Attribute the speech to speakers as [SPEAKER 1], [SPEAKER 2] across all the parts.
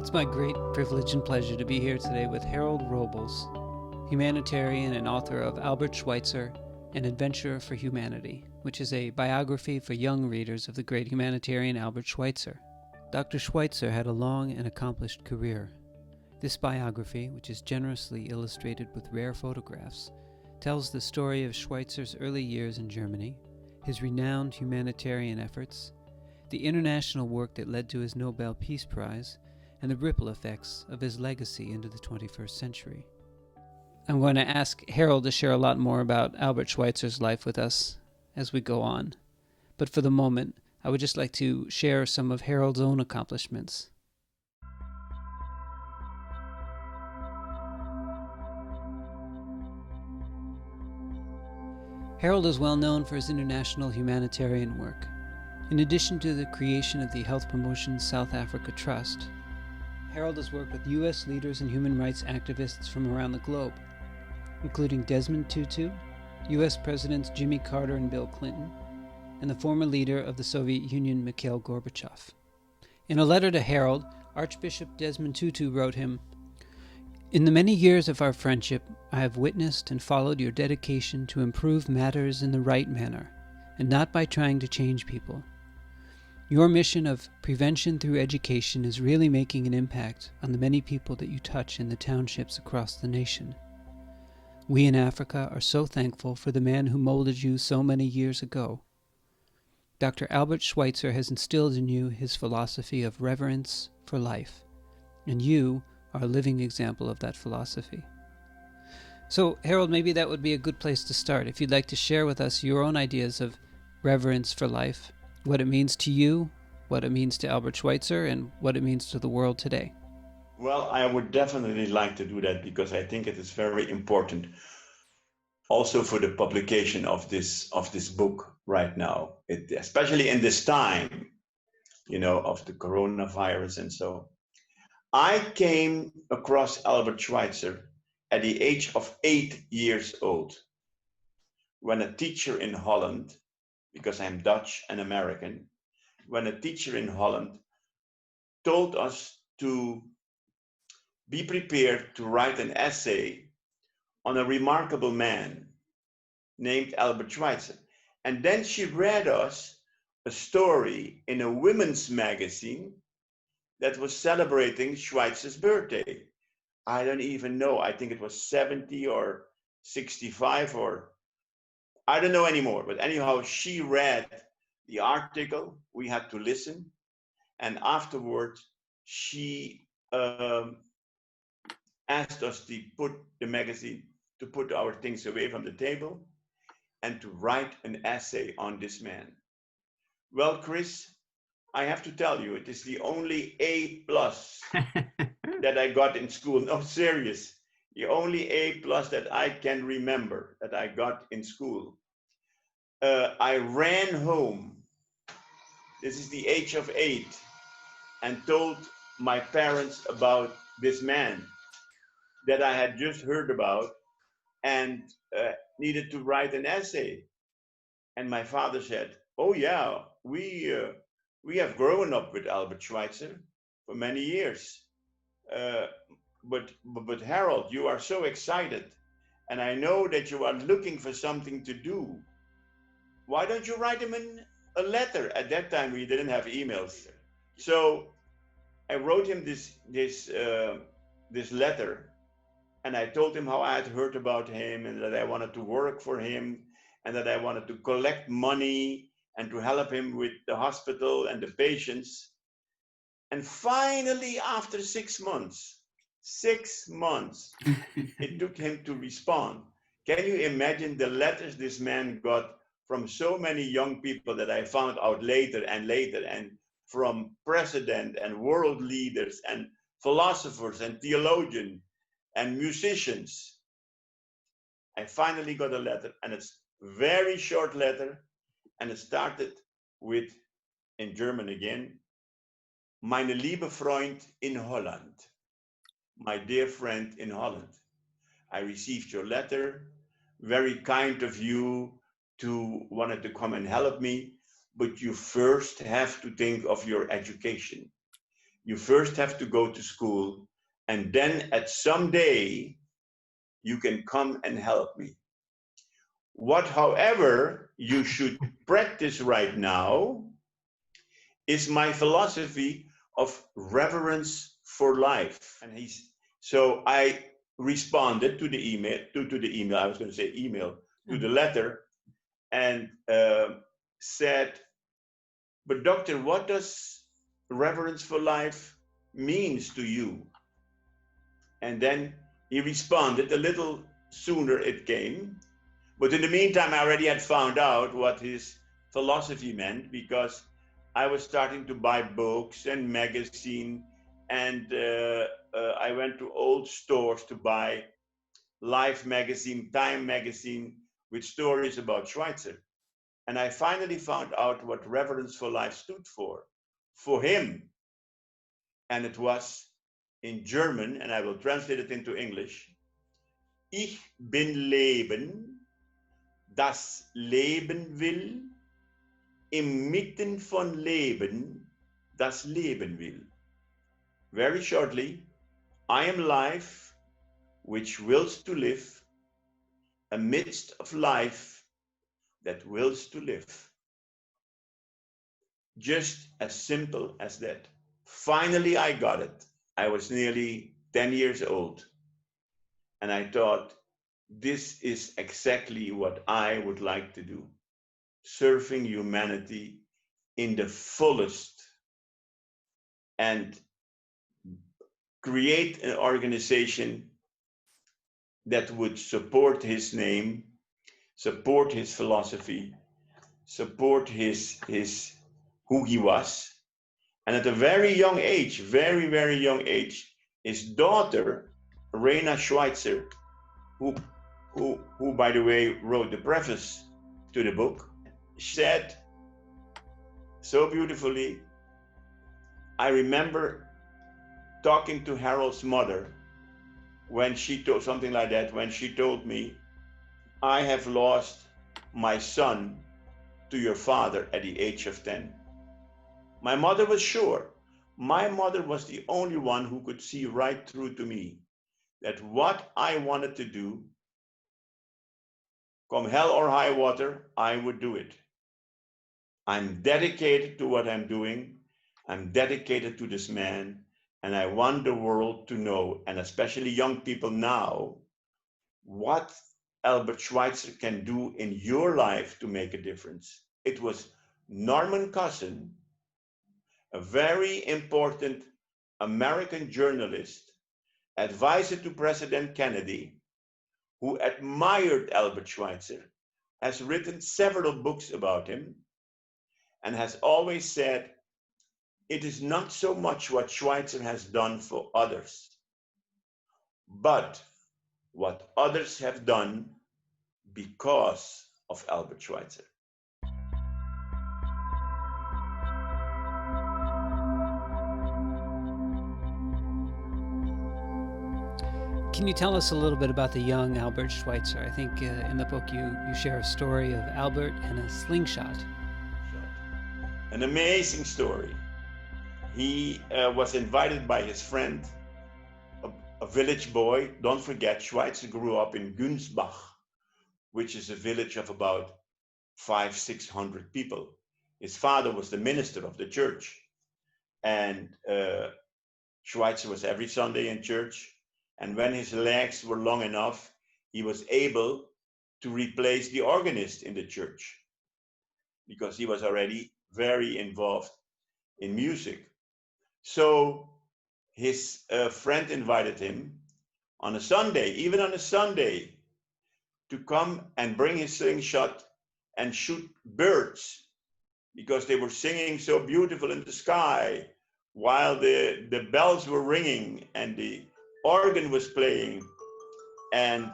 [SPEAKER 1] It's my great privilege and pleasure to be here today with Harold Robles, humanitarian and author of Albert Schweitzer An Adventurer for Humanity, which is a biography for young readers of the great humanitarian Albert Schweitzer. Dr. Schweitzer had a long and accomplished career. This biography, which is generously illustrated with rare photographs, tells the story of Schweitzer's early years in Germany, his renowned humanitarian efforts, the international work that led to his Nobel Peace Prize, and the ripple effects of his legacy into the 21st century. I'm going to ask Harold to share a lot more about Albert Schweitzer's life with us as we go on. But for the moment, I would just like to share some of Harold's own accomplishments. Harold is well known for his international humanitarian work. In addition to the creation of the Health Promotion South Africa Trust, Harold has worked with U.S. leaders and human rights activists from around the globe, including Desmond Tutu, U.S. Presidents Jimmy Carter and Bill Clinton, and the former leader of the Soviet Union, Mikhail Gorbachev. In a letter to Harold, Archbishop Desmond Tutu wrote him, "In the many years of our friendship, I have witnessed and followed your dedication to improve matters in the right manner, and not by trying to change people. Your mission of prevention through education is really making an impact on the many people that you touch in the townships across the nation. We in Africa are so thankful for the man who molded you so many years ago. Dr. Albert Schweitzer has instilled in you his philosophy of reverence for life, and you are a living example of that philosophy." So, Harold, maybe that would be a good place to start, if you'd like to share with us your own ideas of reverence for life, what it means to you, what it means to Albert Schweitzer, and what it means to the world today.
[SPEAKER 2] Well, I would definitely like to do that because I think it is very important also for the publication of this book right now, especially in this time, of the coronavirus and so. I came across Albert Schweitzer at the age of 8 years old when a teacher in Holland, because I'm Dutch and American, when a teacher in Holland told us to be prepared to write an essay on a remarkable man named Albert Schweitzer. And then she read us a story in a women's magazine that was celebrating Schweitzer's birthday. I don't even know, I think it was 70 or 65 or I don't know anymore, but anyhow, she read the article, we had to listen, and afterwards she asked us to put the magazine, to put our things away from the table and to write an essay on this man. Well, Chris, I have to tell you, it is the only A+ that I got in school. No, serious. The only A+ that I can remember that I got in school. I ran home, this is the age of 8, and told my parents about this man that I had just heard about and needed to write an essay. And my father said, "Oh yeah, we have grown up with Albert Schweitzer for many years. But Harold, you are so excited, and I know that you are looking for something to do. Why don't you write him a letter?" At that time, we didn't have emails. So I wrote him this letter, and I told him how I had heard about him and that I wanted to work for him and that I wanted to collect money and to help him with the hospital and the patients. And finally, after 6 months, it took him to respond. Can you imagine the letters this man got from so many young people that I found out later, and from president and world leaders and philosophers and theologians and musicians? I finally got a letter, and it's a very short letter, and it started with, in German again, "Meine liebe Freund in Holland." My dear friend in Holland, I received your letter, very kind of you to wanted to come and help me, but you first have to think of your education. You first have to go to school, and then at some day, you can come and help me. What, however, you should practice right now is my philosophy of reverence for life. And so I responded to the email, I was going to say email, to the letter, and said, but doctor, what does reverence for life means to you? And then he responded a little sooner it came. But in the meantime, I already had found out what his philosophy meant, because I was starting to buy books and magazine, and I went to old stores to buy Life magazine, Time magazine, with stories about Schweitzer. And I finally found out what Reverence for Life stood for him. And it was in German, and I will translate it into English. Ich bin Leben, das Leben will, inmitten von Leben, das Leben will. Very shortly, I am life, which wills to live, amidst of life that wills to live. Just as simple as that. Finally, I got it. I was nearly 10 years old. And I thought, this is exactly what I would like to do. Serving humanity in the fullest, and create an organization that would support his name, support his philosophy, support his who he was. And at a very young age, very, very young age, his daughter, Rena Schweitzer, who by the way wrote the preface to the book, said so beautifully, I remember talking to Harold's mother when she told something like that, when she told me, I have lost my son to your father at the age of 10. My mother was sure. My mother was the only one who could see right through to me that what I wanted to do, come hell or high water, I would do it. I'm dedicated to what I'm doing. I'm dedicated to this man, and I want the world to know, and especially young people now, what Albert Schweitzer can do in your life to make a difference. It was Norman Cousin, a very important American journalist, advisor to President Kennedy, who admired Albert Schweitzer, has written several books about him, and has always said, it is not so much what Schweitzer has done for others, but what others have done because of Albert Schweitzer.
[SPEAKER 1] Can you tell us a little bit about the young Albert Schweitzer? I think in the book you share a story of Albert and a slingshot.
[SPEAKER 2] An amazing story. He was invited by his friend, a village boy. Don't forget, Schweitzer grew up in Günzbach, which is a village of about 500-600 people. His father was the minister of the church, and Schweitzer was every Sunday in church. And when his legs were long enough, he was able to replace the organist in the church, because he was already very involved in music. So his friend invited him on a Sunday, even on a Sunday, to come and bring his slingshot and shoot birds, because they were singing so beautiful in the sky while the bells were ringing and the organ was playing. And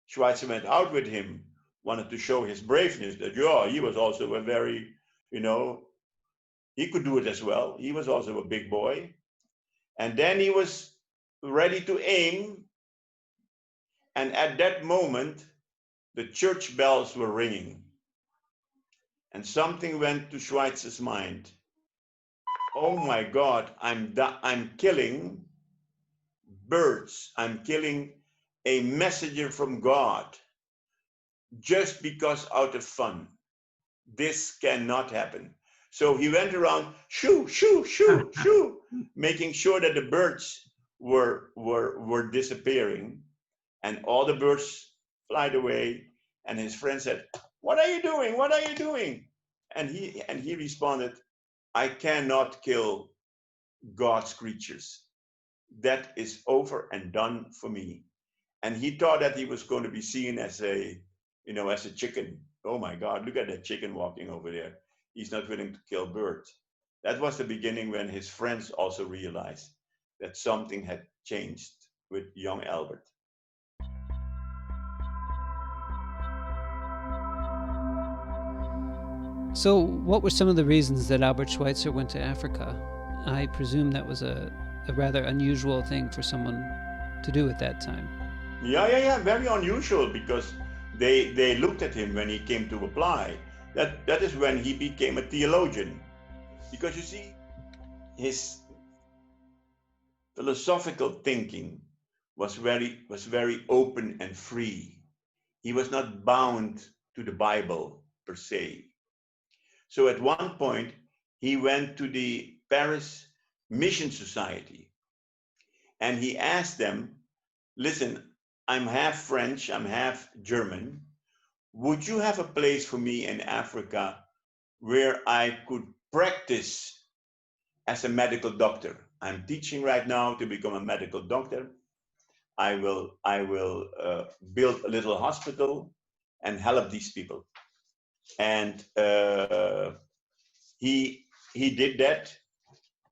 [SPEAKER 2] Schweitzer went out with him, wanted to show his braveness, that he was also a very, he could do it as well. He was also a big boy. And then he was ready to aim. And at that moment, the church bells were ringing. and something went to Schweitzer's mind. Oh my God, I'm killing birds. I'm killing a messenger from God just because out of fun. This cannot happen. So he went around, shoo, shoo, shoo, shoo, making sure that the birds were disappearing, and all the birds flied away. And his friend said, "What are you doing? What are you doing?" And he responded, "I cannot kill God's creatures. That is over and done for me." And he thought that he was going to be seen as as a chicken. Oh my God, look at that chicken walking over there. He's not willing to kill birds. That was the beginning when his friends also realized that something had changed with young Albert.
[SPEAKER 1] So, what were some of the reasons that Albert Schweitzer went to Africa? I presume that was a rather unusual thing for someone to do at that time.
[SPEAKER 2] Yeah. Very unusual, because they looked at him when he came to apply. That is when he became a theologian. Because you see, his philosophical thinking was very open and free. He was not bound to the Bible per se. So at one point, he went to the Paris Mission Society and he asked them, "Listen, I'm half French, I'm half German. Would you have a place for me in Africa where I could practice as a medical doctor? I'm teaching right now to become a medical doctor. I will build a little hospital and help these people." And he did that,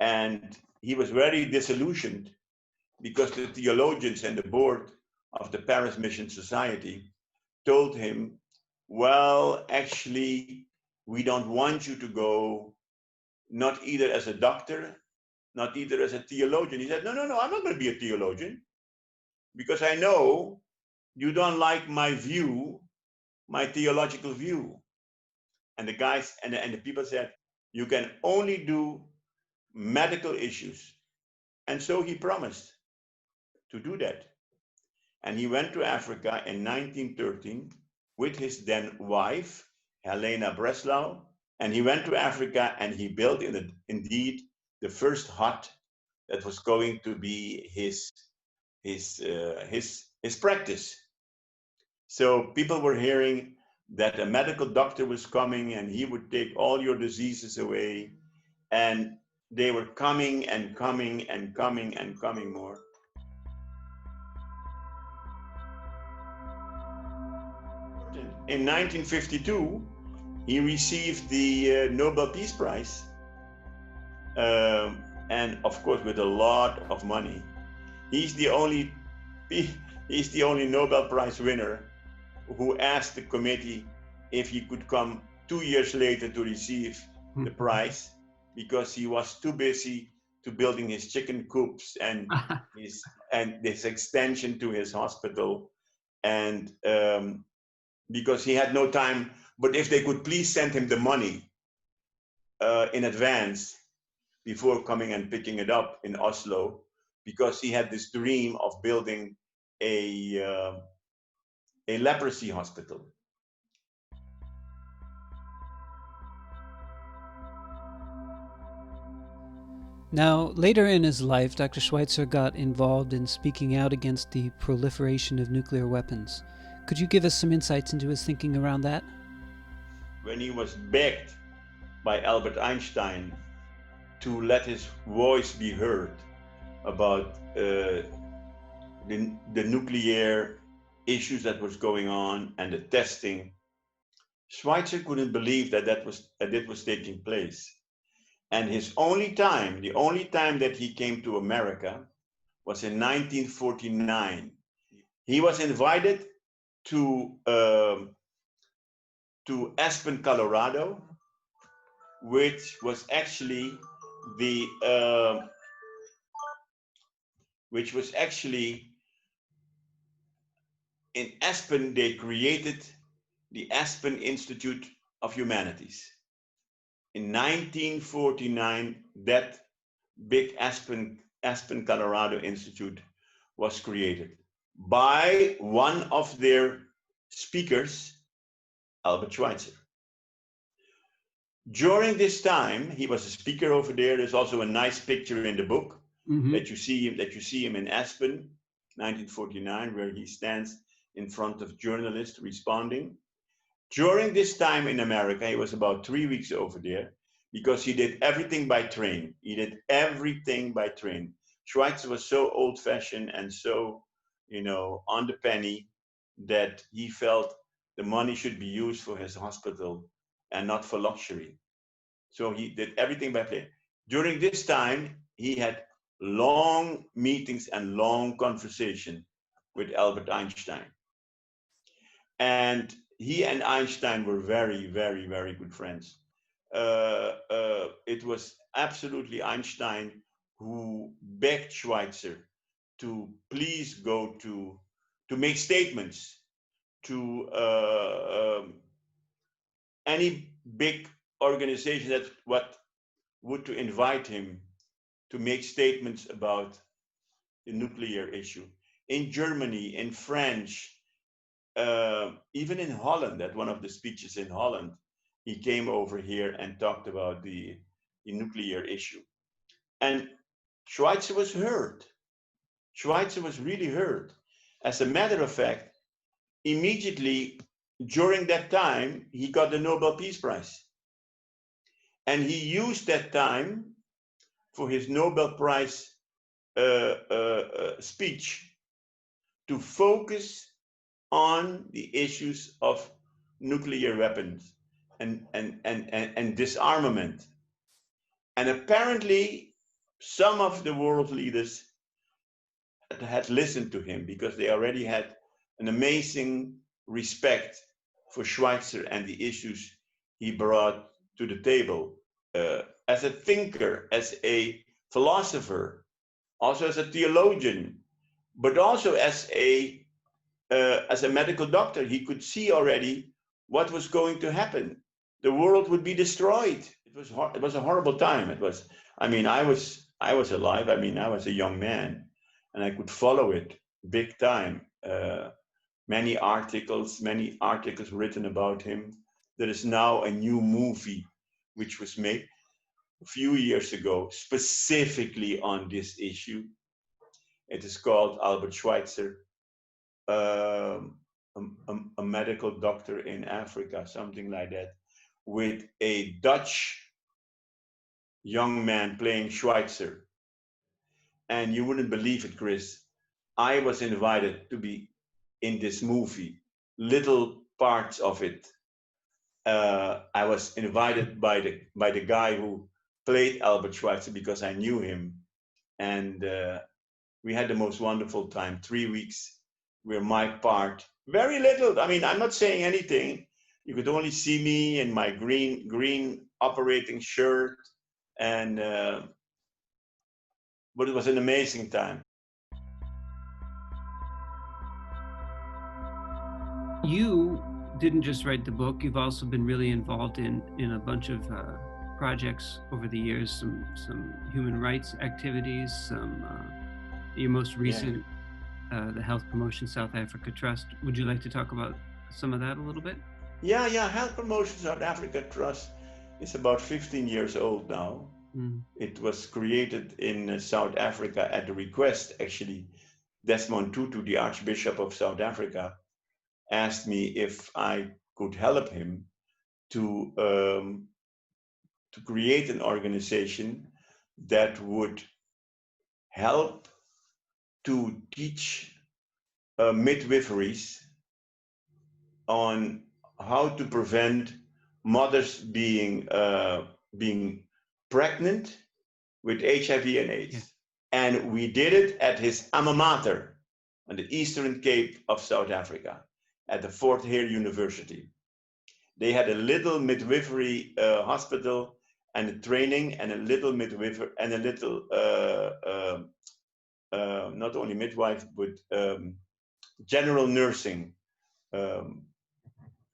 [SPEAKER 2] and he was very disillusioned because the theologians and the board of the Paris Mission Society told him, "Well, actually, we don't want you to go, not either as a doctor, not either as a theologian." He said, no, I'm not going to be a theologian, because I know you don't like my view, my theological view. And the guys and the people said, "You can only do medical issues." And so he promised to do that. And he went to Africa in 1913 with his then wife, Helena Breslau. And he went to Africa and he built indeed the first hut that was going to be his practice. So people were hearing that a medical doctor was coming and he would take all your diseases away. And they were coming and coming and coming and coming more. In 1952, he received the Nobel Peace Prize. And of course, with a lot of money. He's the only Nobel Prize winner who asked the committee if he could come 2 years later to receive the prize, because he was too busy to building his chicken coops and this extension to his hospital, and because he had no time. But if they could please send him the money in advance before coming and picking it up in Oslo, because he had this dream of building a leprosy hospital.
[SPEAKER 1] Now, later in his life, Dr. Schweitzer got involved in speaking out against the proliferation of nuclear weapons. Could you give us some insights into his thinking around that?
[SPEAKER 2] When he was begged by Albert Einstein to let his voice be heard about the nuclear issues that was going on and the testing, Schweitzer couldn't believe that it was taking place. And the only time that he came to America was in 1949. He was invited to Aspen, Colorado, which was actually in Aspen. They created the Aspen Institute of Humanities. In 1949, that big Aspen, Colorado Institute was created by one of their speakers, Albert Schweitzer. During this time, he was a speaker over there. There's also a nice picture in the book that you see him in Aspen, 1949, where he stands in front of journalists responding. During this time in America, he was about 3 weeks over there because he did everything by train. He did everything by train. Schweitzer was so old-fashioned and so, on the penny that he felt the money should be used for his hospital and not for luxury. So he did everything by plane. During this time, he had long meetings and long conversation with Albert Einstein. And he and Einstein were very, very, very good friends. It was absolutely Einstein who begged Schweitzer to please go to make statements to any big organization that would to invite him to make statements about the nuclear issue. In Germany, in French, even in Holland, at one of the speeches in Holland, he came over here and talked about the nuclear issue. And Schweitzer was hurt. Schweitzer was really hurt. As a matter of fact, immediately during that time, he got the Nobel Peace Prize. And he used that time for his Nobel Prize speech to focus on the issues of nuclear weapons and disarmament. And apparently, some of the world leaders had listened to him because they already had an amazing respect for Schweitzer and the issues he brought to the table. As a thinker, as a philosopher, also as a theologian, but also as a medical doctor, he could see already what was going to happen. The world would be destroyed. It was a horrible time. I was alive. I was a young man, and I could follow it big time. Many articles written about him. There is now a new movie which was made a few years ago specifically on this issue. It is called Albert Schweitzer, a medical doctor in Africa, something like that, with a Dutch young man playing Schweitzer. And you wouldn't believe it, Chris. I was invited to be in this movie, little parts of it. I was invited by the guy who played Albert Schweitzer because I knew him. And we had the most wonderful time, 3 weeks, where my part, very little. I'm not saying anything. You could only see me in my green operating shirt. And but it was an amazing time.
[SPEAKER 1] You didn't just write the book, you've also been really involved in a bunch of projects over the years, some human rights activities, your most recent, the Health Promotion South Africa Trust. Would you like to talk about some of that a little bit?
[SPEAKER 2] Yeah, Health Promotion South Africa Trust is about 15 years old now. It was created in South Africa at the request, actually. Desmond Tutu, the Archbishop of South Africa, asked me if I could help him to create an organization that would help to teach midwiferys on how to prevent mothers being pregnant with HIV and AIDS. Yeah. And we did it at his alma mater on the Eastern Cape of South Africa, at the Fort Hare University. They had a little midwifery hospital and a training and a little midwifery and a little, not only midwife, but general nursing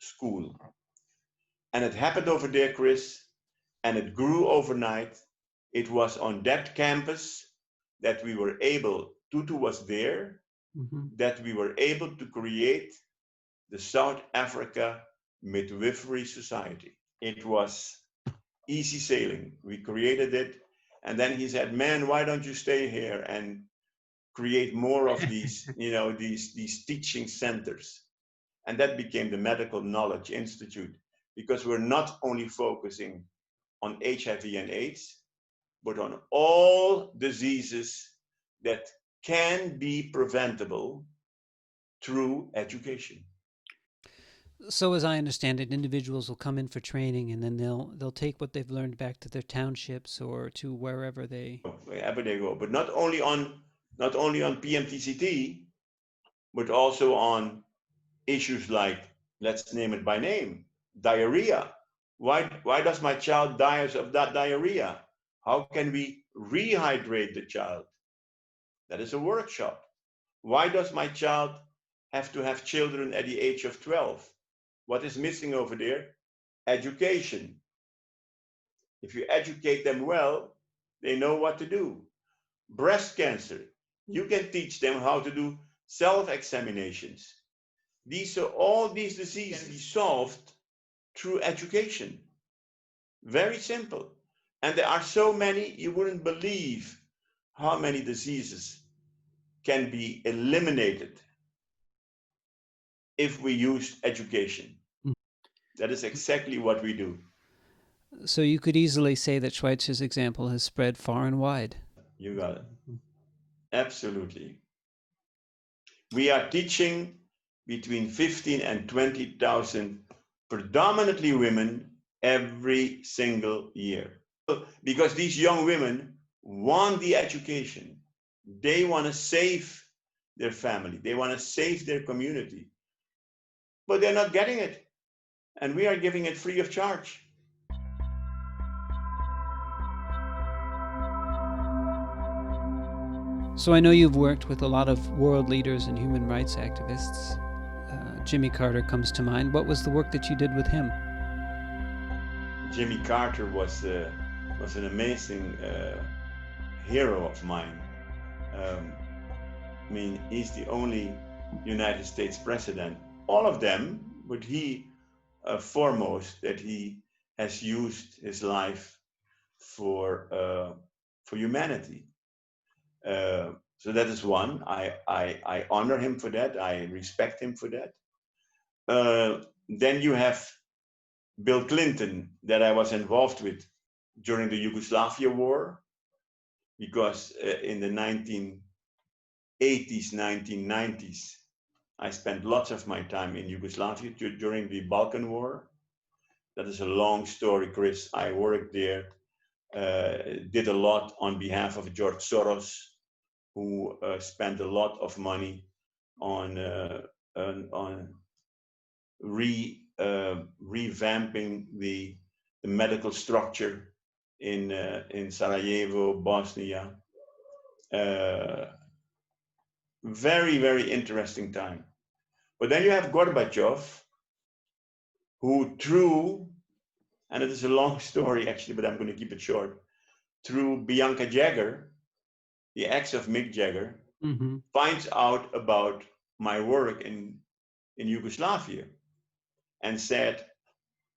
[SPEAKER 2] school. And it happened over there, Chris, and it grew overnight. It was on that campus that we were able, Tutu was there, that we were able to create the South Africa Midwifery Society. It was easy sailing. We created it. And then he said, man, why don't you stay here and create more of these, these teaching centers? And that became the Medical Knowledge Institute, because we're not only focusing on HIV and AIDS, but on all diseases that can be preventable through education.
[SPEAKER 1] So, as I understand it, individuals will come in for training, and then they'll take what they've learned back to their townships or to wherever they
[SPEAKER 2] go. But not only on PMTCT, but also on issues like, let's name it by name, diarrhea. Why does my child die of that diarrhea? How can we rehydrate the child? That is a workshop. Why does my child have to have children at the age of 12? What is missing over there? Education. If you educate them well, they know what to do. Breast cancer, you can teach them how to do self-examinations. All these diseases can be solved through education. Very simple. And there are so many, you wouldn't believe how many diseases can be eliminated if we use education. That is exactly what we do.
[SPEAKER 1] So you could easily say that Schweitzer's example has spread far and wide.
[SPEAKER 2] You got it. Absolutely. We are teaching between 15 and 20,000 predominantly women every single year. Because these young women want the education. They want to save their family. They want to save their community. But they're not getting it. And we are giving it free of charge.
[SPEAKER 1] So I know you've worked with a lot of world leaders and human rights activists. Jimmy Carter comes to mind. What was the work that you did with him?
[SPEAKER 2] Jimmy Carter was an amazing hero of mine. I mean, he's the only United States president, all of them, but he foremost, that he has used his life for humanity. So that is one. I honor him for that. I respect him for that. Then you have Bill Clinton, that I was involved with during the Yugoslavia war, because in the 1980s, 1990s, I spent lots of my time in Yugoslavia during the Balkan War. That is a long story, Chris. I worked there, did a lot on behalf of George Soros, who spent a lot of money on revamping the medical structure in Sarajevo, Bosnia. Very, very interesting time. But then you have Gorbachev, who through, and it is a long story actually, but I'm going to keep it short, through Bianca Jagger, the ex of Mick Jagger, finds out about my work in Yugoslavia and said,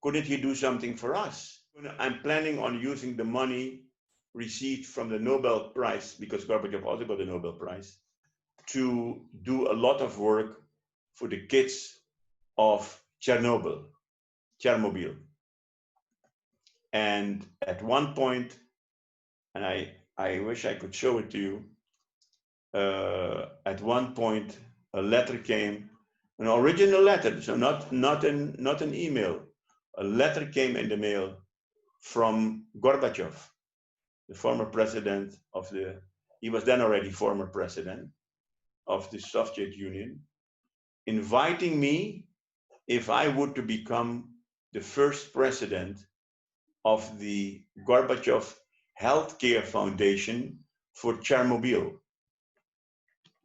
[SPEAKER 2] couldn't he do something for us? I'm planning on using the money received from the Nobel Prize, because Gorbachev also got the Nobel Prize, to do a lot of work for the kids of Chernobyl. And at one point, and I wish I could show it to you, at one point a letter came, an original letter, so not an email, a letter came in the mail from Gorbachev, the former president of he was then already former president of the Soviet Union, inviting me if I would to become the first president of the Gorbachev Healthcare Foundation for Chernobyl.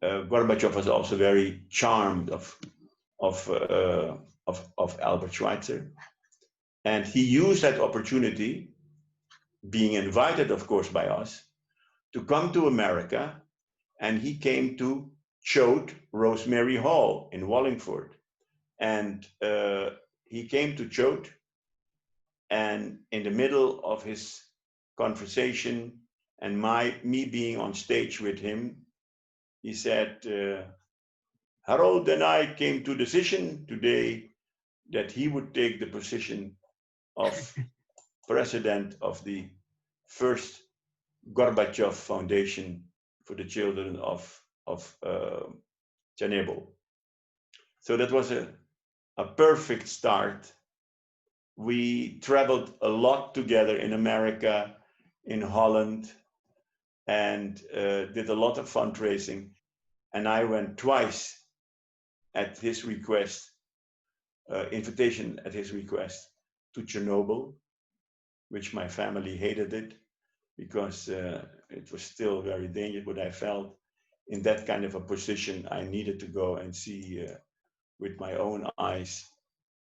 [SPEAKER 2] Gorbachev was also very charmed of Albert Schweitzer, And he used that opportunity, being invited, of course, by us, to come to America. And he came to Choate Rosemary Hall in Wallingford. And he came to Choate, and in the middle of his conversation and me being on stage with him, he said, Harold and I came to decision today that he would take the position of president of the first Gorbachev Foundation for the Children of Chernobyl. So that was a perfect start. We traveled a lot together in America, in Holland, and did a lot of fundraising. And I went twice at his request, invitation at his request, to Chernobyl, which my family hated it because it was still very dangerous. But I felt in that kind of a position, I needed to go and see with my own eyes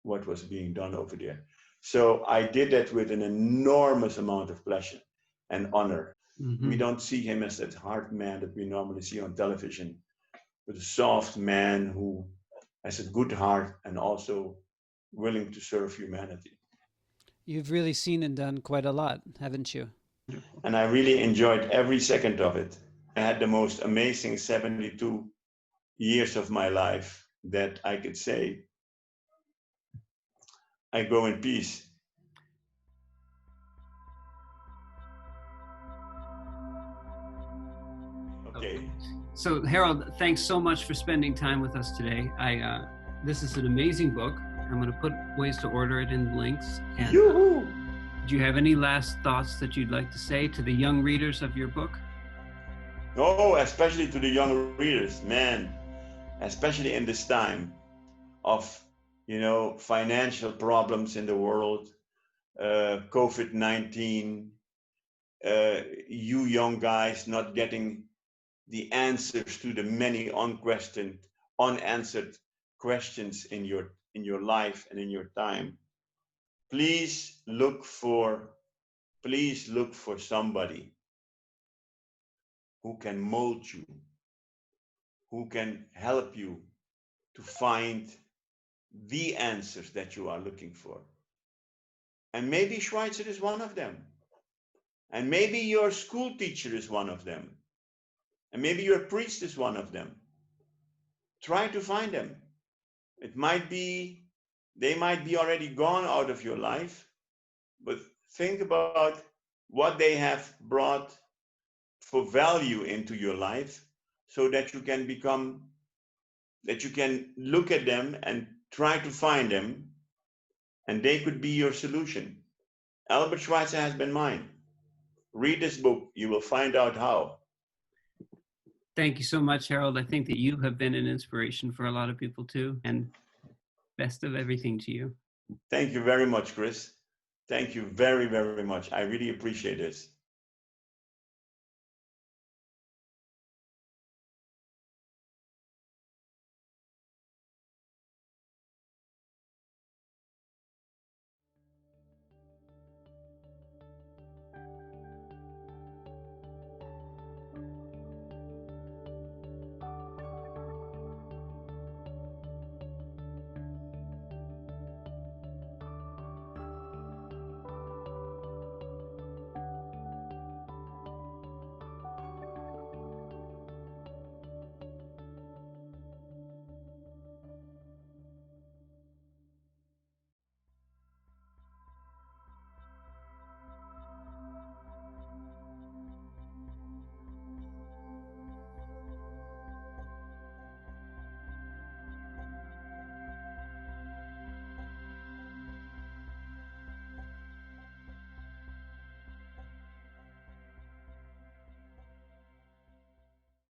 [SPEAKER 2] what was being done over there. So I did that with an enormous amount of pleasure and honor. Mm-hmm. We don't see him as that hard man that we normally see on television, but a soft man who has a good heart and also willing to serve humanity.
[SPEAKER 1] You've really seen and done quite a lot, haven't you?
[SPEAKER 2] And I really enjoyed every second of it. I had the most amazing 72 years of my life that I could say, I go in peace. Okay.
[SPEAKER 1] So Harold, thanks so much for spending time with us today. This is an amazing book. I'm going to put ways to order it in the links. And,
[SPEAKER 2] Yoo-hoo!
[SPEAKER 1] Do you have any last thoughts that you'd like to say to the young readers of your book?
[SPEAKER 2] Oh, especially to the young readers, man, especially in this time of, financial problems in the world, COVID-19, you young guys not getting the answers to the many unanswered questions in your life and in your time. Please look for somebody who can mold you, who can help you to find the answers that you are looking for. And maybe Schweitzer is one of them. And maybe your school teacher is one of them. And maybe your priest is one of them. Try to find them. They might be already gone out of your life, but think about what they have brought for value into your life so that you can look at them and try to find them, and they could be your solution. Albert Schweitzer has been mine. Read this book, you will find out how.
[SPEAKER 1] Thank you so much, Harold. I think that you have been an inspiration for a lot of people too, and best of everything to you.
[SPEAKER 2] Thank you very much, Chris. Thank you very, very much. I really appreciate this.